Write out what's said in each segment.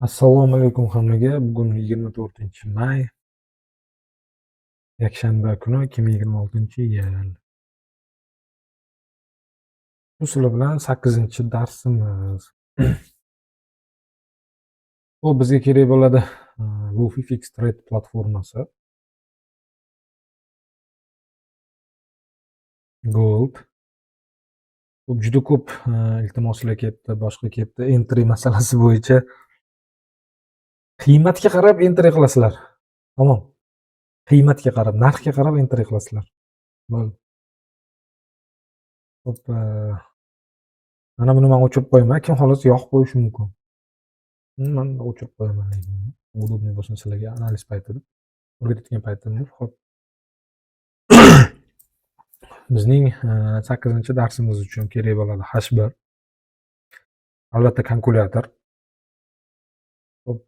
Assalomu alaykum hammaga. Bugun 24-may, yakshanba kuni 2026-yil. Bu sizlar bilan 8-darsimiz. Bu bizga kerak bo'ladi Lufifix Trade platformasi, Gold. Bu juda ko'p iltimoslar kelibdi, boshqa kelibdi. Entry masalasi bo'yicha qiymatga qarab entry qilasizlar. Tamom. Qiymatga qarab, narxga qarab entry qilasizlar. Bo'ldi. Xo'p, mana buni men o'chirib qo'yaman. Kim xohlasa yoqib qo'yishi mumkin. Man o'chirib qo'yaman lekin. Удобный bo'lsin sizlarga analiz paytida, o'rgatayotgan paytimda. Xo'p. Bizning 8-darsimiz uchun kerak bo'ladi H1. Albatta kalkulyator. Xo'p.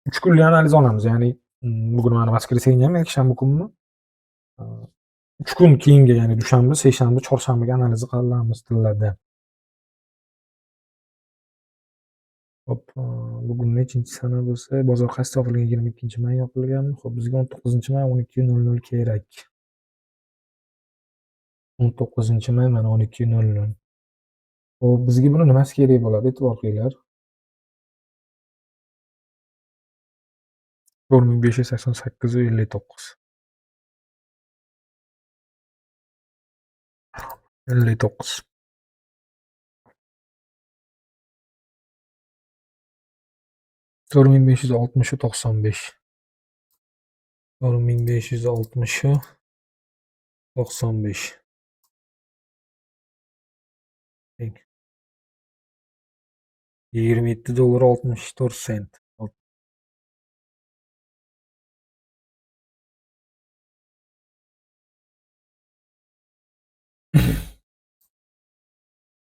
3 kunlik analiz olamiz. Ya'ni bugun mana воскресенье, yakshanba kunmi? 3 kun keyingi, ya'ni dushanba, seshanba, chorshanbaga analiz qilamiz tillarda. Xo'p, bugun nechinchi sana bo'lsa, bozor qaysi topilgan? 22-may yopilganmi? Xo'p, bizga 19-may 12:00 kerak. 19-may mana 12:00. Xo'p, bizga buni nimasi kerak bo'ladi? E'tibor qilinglar. 4588.59. 59. 4560 95. 4560 95. $27.64. Hop.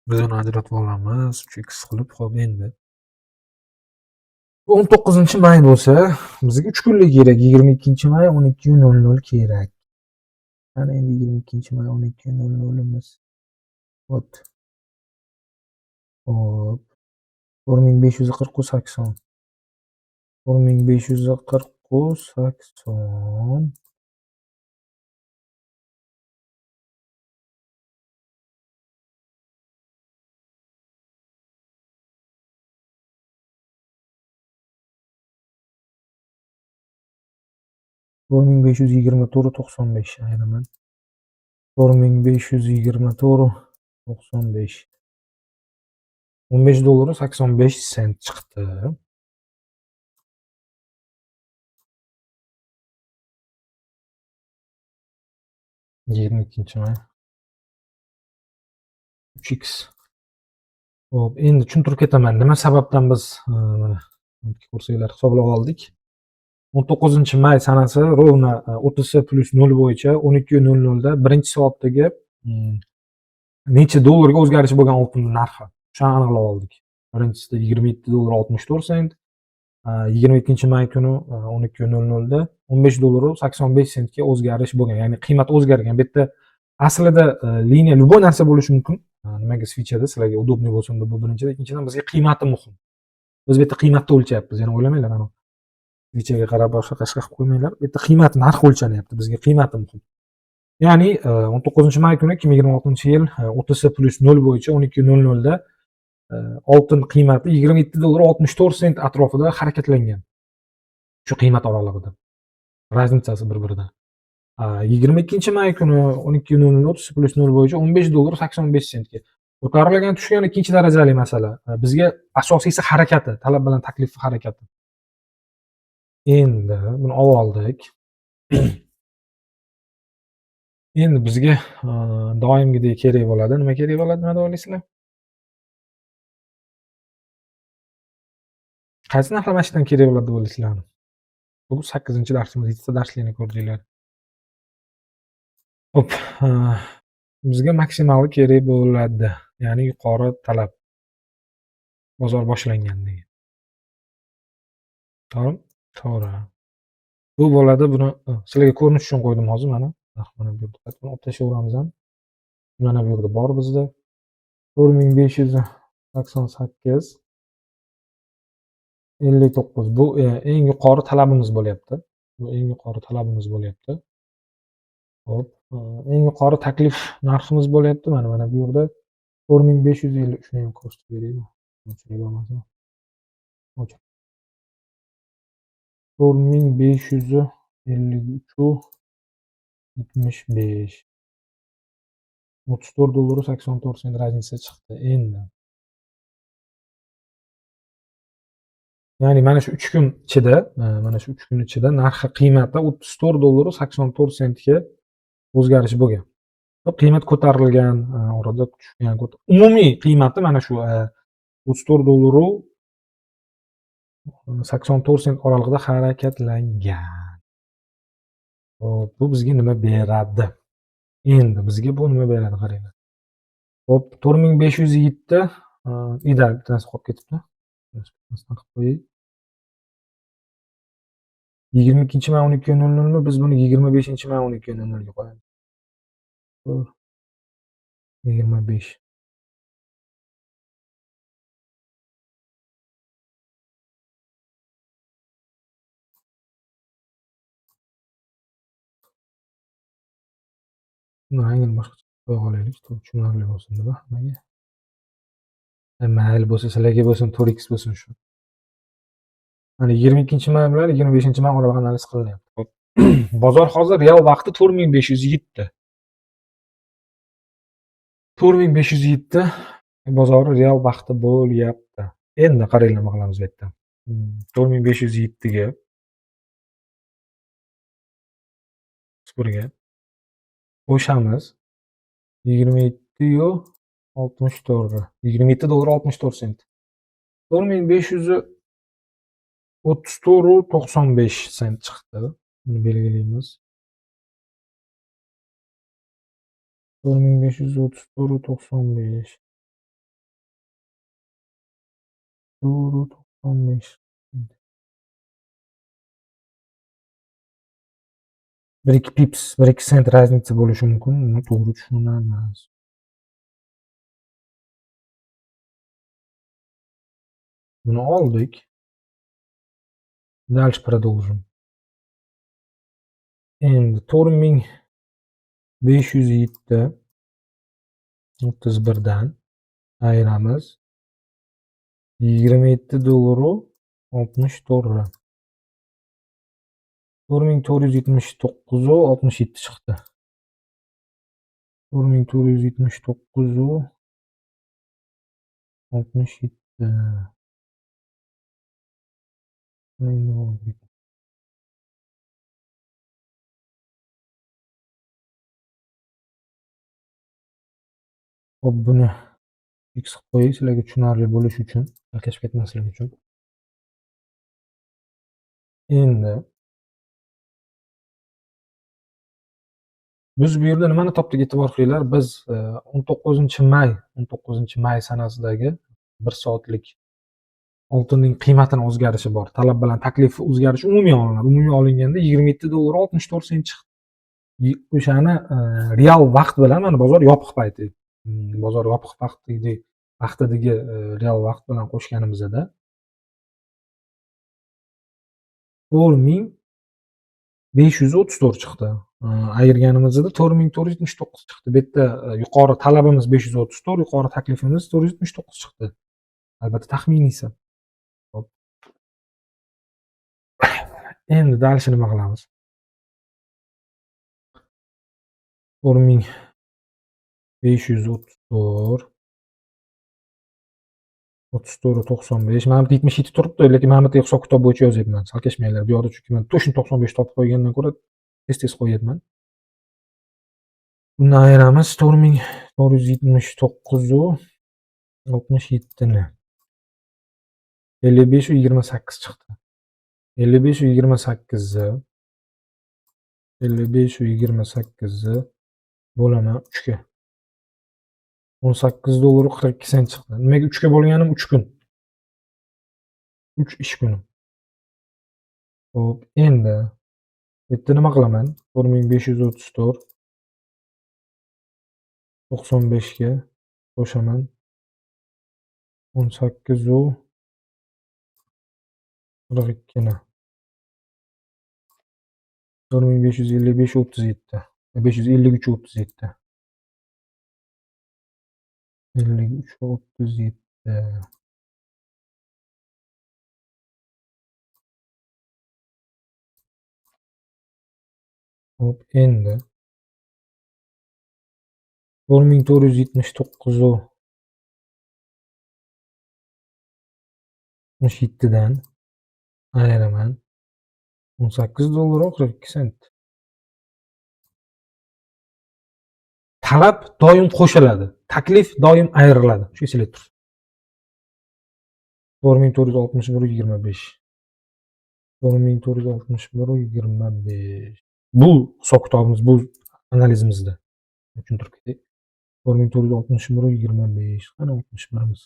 Biz uni ajratib olamiz. 3x qilib. Xo'p, endi 19-may bo'lsa, bizga 3 kunlik kerak. 22-may 12:00 kerak. Mana endi 22-may 12:00imiz. Xo'p. Xo'p. 4540 80. $4524.95 aynaman. $4524.95. $15.85 chiqdi. May 3x. Xo'p, endi tushuntirib ketaman. Nima sababdan biz mana ko'rsanglar hisoblab oldik. 19-may sanasi rovna 30+0 bo'yicha 12:00 da birinchi soatdagi necha dollarga o'zgarishi bo'lgan oltin narxi. Shuni aniqlab oldik. Birinchisida $27.64. 22-may kuni 12:00 da $15.85 ga o'zgarish bo'lgan. Ya'ni qiymat o'zgargan. Bu yerda aslida liniya любой narsa bo'lishi mumkin. Nimaga switchada sizlarga удобный bo'lsin deb bu birinchidan, ikkinchidan bizga qiymati muhim. Biz bu yerda qiymatni o'lchayapmiz. Yana o'ylamanglar, ana switchaga qarab boshqa qilib qo'ymanglar. Bu yerda qiymat narx o'lchanyapti. Bizga qiymati muhim. Ya'ni 19-may kuni 2026-yil 30+0 bo'yicha 12:00 da oltin qiymati $27.64 atrofida harakatlangan. Shu qiymat oralig'ida. Raznicasi bir-biridan. 22-may kuni 12:00 30+0 bo'yicha $15.85 ga ko'tarilgan, tushgan ikkinchi darajali masala. Bizga asosiysi harakati, talab bilan taklif harakati. Endi buni olib oldik. Endi bizga doimgidek kerak bo'ladi. Nima kerak bo'ladi, nima deb o'ylaysizlar? Qaysi narxlar mashinadan kerak bo'ladi deb o'ylaysizlar? Bu 8-darsimiz, 7ta darslarni ko'rdinglar. Xo'p, bizga maksimal kerak bo'ladi. Ya'ni yuqori talab. Bozor boshlangandan keyin. To'g'ri. Bu bo'ladi. Buni sizlarga ko'rinish uchun qo'ydim hozir mana. Mana bu yerda buni olib tashlaveramiz ham. Mana bu yerda bor bizda 4588 59. Bu eng yuqori talabimiz bo'lyapti. Bu eng yuqori talabimiz bo'lyapti. Hop, eng yuqori taklif narximiz bo'lyapti. Mana bu yerda 4550. Shuni ham ko'rsatib beraymi? O'chirib bo'lmasa. O'chir. 4553 75. $34.84 raznica chiqdi endi. Ya'ni mana shu 3 kun ichida, mana shu 3 kun ichida narxi qiymati $34.84 ga o'zgarish bo'lgan. Qiymat ko'tarilgan, orada tushgan, umumiy qiymati mana shu $34.84 oralig'ida harakatlangan. Hop, bu bizga nima beradi? Endi bizga bu nima beradi qaranglar. Hop, 4507 ida bittasi qolib ketibdi. Qilib qo'ying. 22-may 12:00 mi? Biz buni 25-may 12:00 ga qo'yamiz. 25. Buni rangini boshqacha qo'ya qolaylik, tushunarli bo'lsin deb hammaga. Mayli bo'lsa, sizlarga bo'lsin, 4x bo'lsin shu. Mana 22-may bilan 25-may oralig'i analiz qilinyapti. Bozor hozir real vaqti 4507. 4507 bozori real vaqti bo'lyapti. Endi qaranglar nima qilamiz bu yerda. 4507 ga 0 ga qo'shamiz. 27.64. $27.64. 4534.95 chiqdi. Buni belgilaymiz. 4534.95. 95. 1-2 pips, 1-2 sent raznica bo'lishi mumkin. Uni to'g'ri tushunamiz. Buni oldik. Дальше продолжим. Endi 4507 31 dan ayiramiz. $27.64. 4479.67 chiqdi. 4479.67. Hop, buni x qilib qo'ying, sizlarga tushunarli bo'lishi uchun, adashib ketmaslik uchun. Endi biz bu yerda nimani topdik, e'tibor qilinglar. Biz 19-may sanasidagi 1 soatlik oltinning qiymatining o'zgarishi bor. Talab bilan taklif o'zgarishi umumiy olinadi. Umumiy olinganda $27.64 chiqdi. O'shani real vaqt bilan mana bozor yopiq payti. Bozor yopiq vaqtidagi real vaqt bilan qo'shganimizda 4534 chiqdi. Ayirganimizda 4479 chiqdi. Bu yerda yuqori talabimiz 534, yuqori taklifimiz 479 chiqdi. Albatta taxminiy hisob. Hop. Endi dальше nima qilamiz? 4534 34.95. Mana bu 77 turibdi, lekin mana bu hisob kitob bo'yicha yozyapman. Salkashmanglar. Bu yoqda chunki men точно 95 topib qo'ygandan ko'ra tez qo'yyapman. Bundan ayiramiz 4479.67 ni. 55.28 chiqdi. 55.28 55.28 bo'laman 3 ga. $18.42 chiqdi. Nimaga 3 ga bo'lganim 3 kun. 3 ish kuni. Hop, endi bu yerda nima qilaman? 4534 95 ga qo'shaman. 18 42 ni 4555 37. 553 37. 53 37. Hop, endi 4479 67 dan ayiraman $18.42. Talab doim qo'shiladi, taklif doim ayriladi. Shu esingda tursin. 4461.25. 4461.25. Bu hisob-kitobimiz, bu analizimizda. Tushuntirib ketay. 4461.25. Qani 61imiz?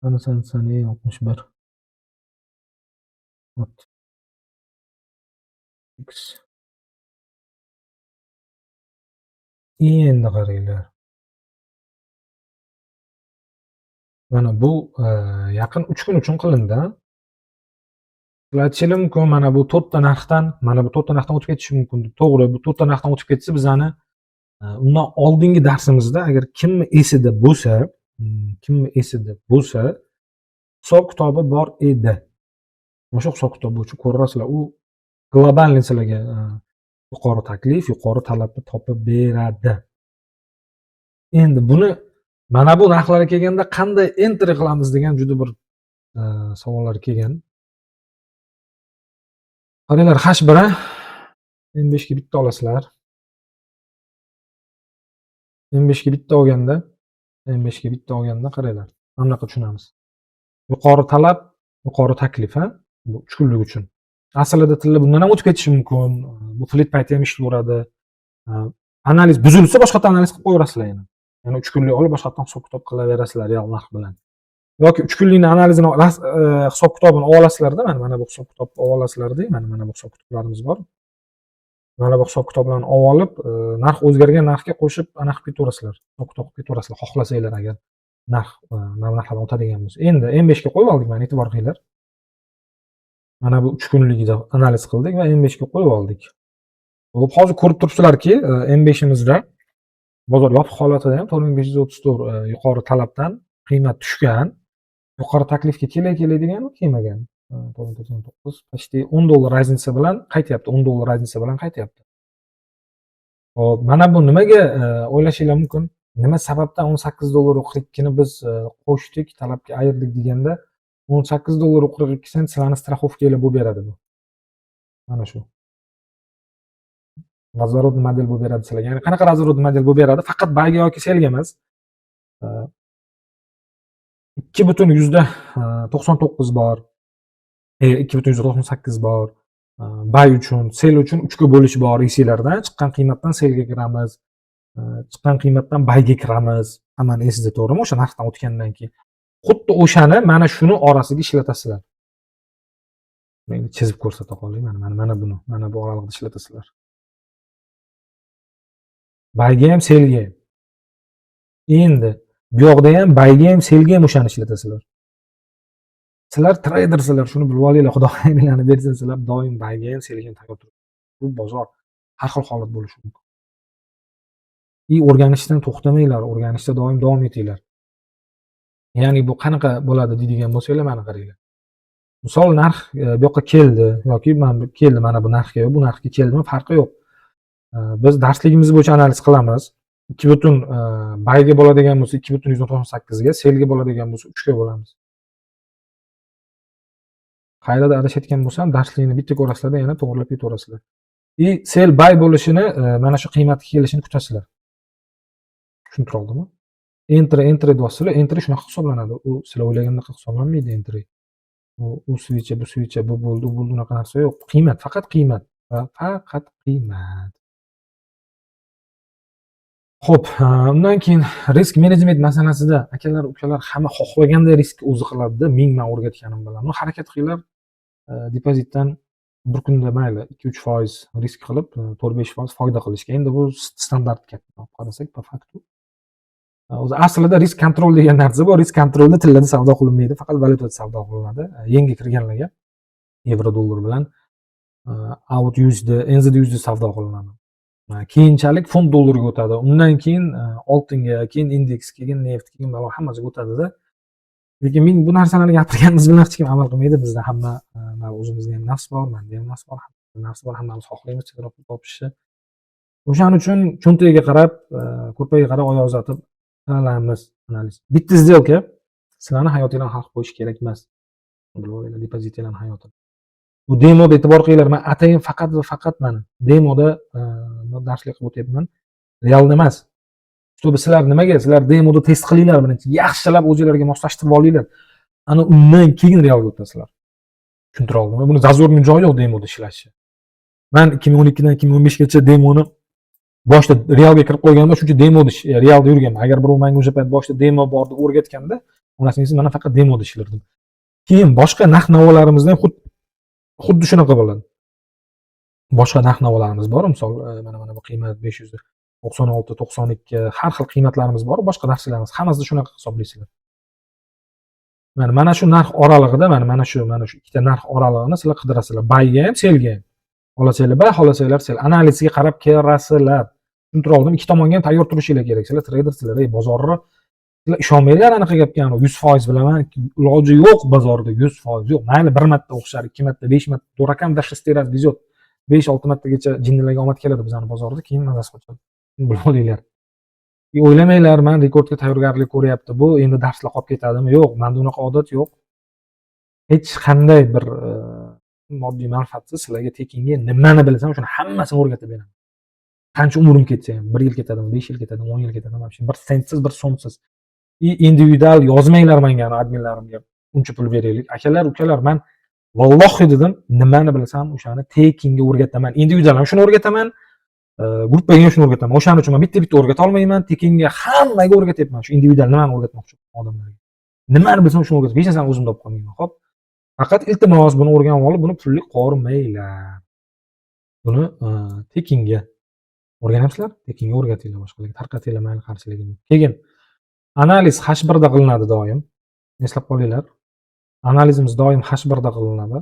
Qani san, 61. Hop, X. Endi qaranglar. Mana bu yaqin 3 kun uchun qilindi. Sizlar aytishingiz mumkin, mana bu 4 ta narxdan, o'tib ketishi mumkin deb. To'g'ri, bu 4 ta narxdan o'tib ketsa bizani undan oldingi darsimizda agar kimni esida bo'lsa, hisob-kitobi bor edi. O'sha hisob-kitob bo'yicha ko'rasizlar. U globalniy sizlarga yuqori taklif, yuqori talabni topib beradi. Endi buni mana bu narxlarga kelganda qanday entry qilamiz degan juda bir savollar kelgan. Qaranglar, H1 M5 ga bitta olasizlar. M5 ga bitta olganda qaranglar. Mana bunaqa tushunamiz. Yuqori talab, yuqori taklif, bu 3 kunlik uchun. Aslida tilla bundan ham o'tib ketishi mumkin. Bu flet payti ham ishlaveradi. Analiz buzilsa boshqacha analiz qilib qo'yaverasizlar yana. Yana 3 kunlik olib boshqatdan hisob-kitob qilaverasizlar real narx bilan. Yoki 3 kunlikni analizini hisob-kitobini olib olasizlarda, mana bu hisob-kitobni olib olasizlarda, mana bu hisob-kitoblarimiz bor. Mana bu hisob-kitoblarni olib, narx o'zgargan narxga qo'shib anaqa qilib ketaverasizlar. Hisob-kitob qilib ketaverasizlar, xohlasanglar agar narx narxlardan o'tadigan bo'lsa. Endi M5 ga qo'yib oldik, mana e'tibor qilinglar. Mana bu 3 kunligida analiz qildik va M5 ga qo'yib oldik. Xo'p, hozir ko'rib turibsizlarki, M5imizda bozor yopiq holatida ham 4534 yuqori talabdan qiymat tushgan. Yuqori taklifga keladigan kelmagan. 499 почти $10 raznica bilan qaytyapti. $10 raznica bilan qaytyapti. Xo'p, mana bu nimaga o'ylashinglar mumkin? Nima sababdan $18.42 ni biz qo'shdik, talabga ayirdik deganda $18.42 sizlarning страховкanglar bo'lib beradi bu. Mana shu. Razворотный model bo'lib beradi sizlarga. Ya'ni qanaqa razворотный model bo'lib beradi? Faqat bayga yoki selga emas. 2.99 bor. 2.98 bor. Bay uchun, sel uchun 3 ga bo'lish bor esinglarda. Chiqqan qiymatdan selga kiramiz. Chiqqan qiymatdan bayga kiramiz. Hammani esingizda, to'g'rimi? O'sha narxdan o'tgandan keyin. Xuddi o'shani mana shuni orasiga ishlatasizlar. Men chizib ko'rsata qolay. Mana buni, mana bu oralig'ida ishlatasizlar. Bayga ham, selga ham. Endi bu yoqda ham bayga ham, selga ham o'shani ishlatasizlar. Sizlar treydersizlar, shuni bilib olinglar. Xudo xayringlarni bersin, sizlar doim bayga ham, selga ham tayyor turibsiz. Bu bozor har xil holat bo'lishi mumkin. O'rganishdan to'xtamanglar, o'rganishda doim davom etinglar. Ya'ni bu qanaqa bo'ladi deydigan bo'lsanglar, mana qaranglar. Misol narx bu yoqqa keldi yoki keldi mana bu narxga, bu narxga keldimi farqi yo'q. Biz darsligimiz bo'yicha analiz qilamiz. 2 bayga bo'ladigan bo'lsa 2.198 ga, selga bo'ladigan bo'lsa 3 ga bo'lamiz. Qaydada adashayotgan bo'lsam, darslikni bitta ko'rasizlar-da, yana to'g'rilab ketaverasizlar. Sel bay bo'lishini, mana shu qiymatga kelishini kutasizlar. Tushuntira oldimmi? Entry bosinglar, entry shunaqa hisoblanadi. U sizlar o'ylagandaqa hisoblanmaydi entry. U switch, bu switch, bu bo'ldi, unaqa narsa yo'q. Qiymat, faqat qiymat. Faqat qiymat. Xo'p, undan keyin risk menejment masalasida akalar, ukalar hamma xohlaganday riskni o'zi qiladi-da, men o'rgatganim bilan. Harakat qilinglar, depozitdan bir kunda mayli 2-3% risk qilib, 4-5% foyda qilishga. Endi bu standart gap. Qarasak, po faktu O'zi aslida risk kontrol degan narsa bor. Risk kontrolda tillarda savdo qilinmaydi, faqat valyutada savdo qilinadi. Yangi kirganlarga yevro dollar bilan out USD, NZD USD savdo qilinadi. Keyinchalik funt dollarga o'tadi. Undan keyin oltinga, keyin indeks, keyin neft, keyin balo hammasiga o'tadi-da. Lekin men bu narsalarni gapirganimiz bilan hech kim amal qilmaydi. Bizda hamma o'zimizda ham nafs bor, menda ham nafs bor, hammamiz xohlaymiz tezroq pul topishni. O'shaning uchun cho'ntagiga qarab, ko'rpaga qarab oyoq uzatib qilamiz analiz. Bitta сделка sizlarni hayotingizdan xalq qo'yish kerak emas. Bilib olinglar, depozitinglarni hayotini. Bu demoda e'tibor qilinglar. Men atayin faqat va faqat mana demoda darslik qilib o'tyapman. Realda emas. Чтобы sizlar nimaga? Sizlar demoda test qilinglar birinchi. Yaxshilab o'zingizlarga moslashtirib olinglar. Ana undan keyin realga o'tasizlar. Tushuntira oldimmi? Buni zazorning joyi yo'q demoda ishlashni. Men 2012 dan 2015 gacha demoni boshida realga kirib qo'yganimda shuncha demoda realda yurganman. Agar birov menga o'sha payt boshida demo bor deb o'rgatganda, onasingizda mana faqat demoda ishlardim. Keyin boshqa narx-navolarimizni xuddi shunaqa bo'ladi. Boshqa narx-navolarimiz bor. Misol, mana bu qiymat 596, 92 har xil qiymatlarimiz bor. Boshqa narsalarimiz hammasini shunaqa hisoblaysizlar. Mana shu narx oralig'ida, mana shu ikkita narx oralig'ini sizlar qidirasizlar. Buyga ham, sellga ham. Xohlasanglar buy, xohlasanglar sell. Analizga qarab kirasizlar. Tushuntira oldim. Ikki tomonga ham tayyor turishinglar kerak. Sizlar treydersizlar, bozorni sizlar ishonmanglar anaqa gapga. 100% bilaman, iloji yo'q bozorda 100% yo'q. Mayli 1 marta o'xshar, 2 marta, 5 marta durakam da histeraz bizot. 5-6 martagacha jinnilarga omad keladi bizning bozorda, keyin mazasi qochadi. Bilib olinglar. O'ylamanglar, men rekordga tayyorgarlik ko'ryapti. Bu endi darslar qolib ketadimi? Yo'q, menda unaqa odat yo'q. Hech qanday bir moddiy manfaatsiz sizlarga tekinga nimani bilsam, shuni hammasini o'rgatib beraman. Qancha umrim ketsa ham, 1 yil ketadimi, 5 yil ketadimi, 10 yil ketadimi, bir sentsiz, bir so'msiz. Individual yozmanglar menga, adminlarimga uncha pul beraylik. Akalar, ukalar, men vallohi dedim, nimani bilsam, o'shani tekinga o'rgataman. Individual ham shuni o'rgataman, gruppaga ham shuni o'rgataman. O'shaning uchun men bitta o'rgata olmayman, tekinga hammaga o'rgatyapman. Shu individual nimani o'rgatmoqchi odamlarga. Nimani bilsam shuni o'rgataman. Hech narsani o'zimda olib qolmayman. Xo'p. Faqat iltimos buni o'rganib olib, buni pullik qormanglar. Buni tekinga o'rganamsizlar, tekinga o'rgatinglar boshqalarga, tarqatinglar mayli qarshiligini. Keyin analiz H1 da qilinadi doim. Eslab qolinglar. Analizimiz doim H1 da qilinadi.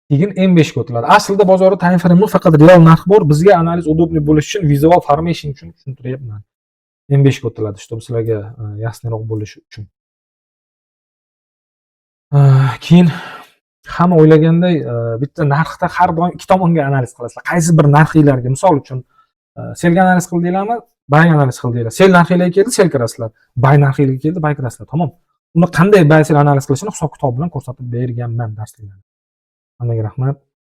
Keyin M5 ga o'tiladi. Aslida bozorda time frame faqat real narx bor. Bizga analiz udobli bo'lish uchun, visual formation uchun tushuntiryapman. M5 ga o'tiladi, чтобы sizlarga yasnroq bo'lishi uchun. Keyin hamma o'ylaganday bitta narxda har doim ikki tomonga analiz qilasizlar. Qaysi bir narxinglarga, misol uchun selga analiz qildinglarmi, buy analiz qildinglar. Sel narxinglarga keldi, sel kirasizlar. Buy narxinglarga keldi, buy kirasizlar. Tamom. Uni qanday buy sel analiz qilishini hisob-kitob bilan ko'rsatib berganman darslarda. Hammaga rahmat.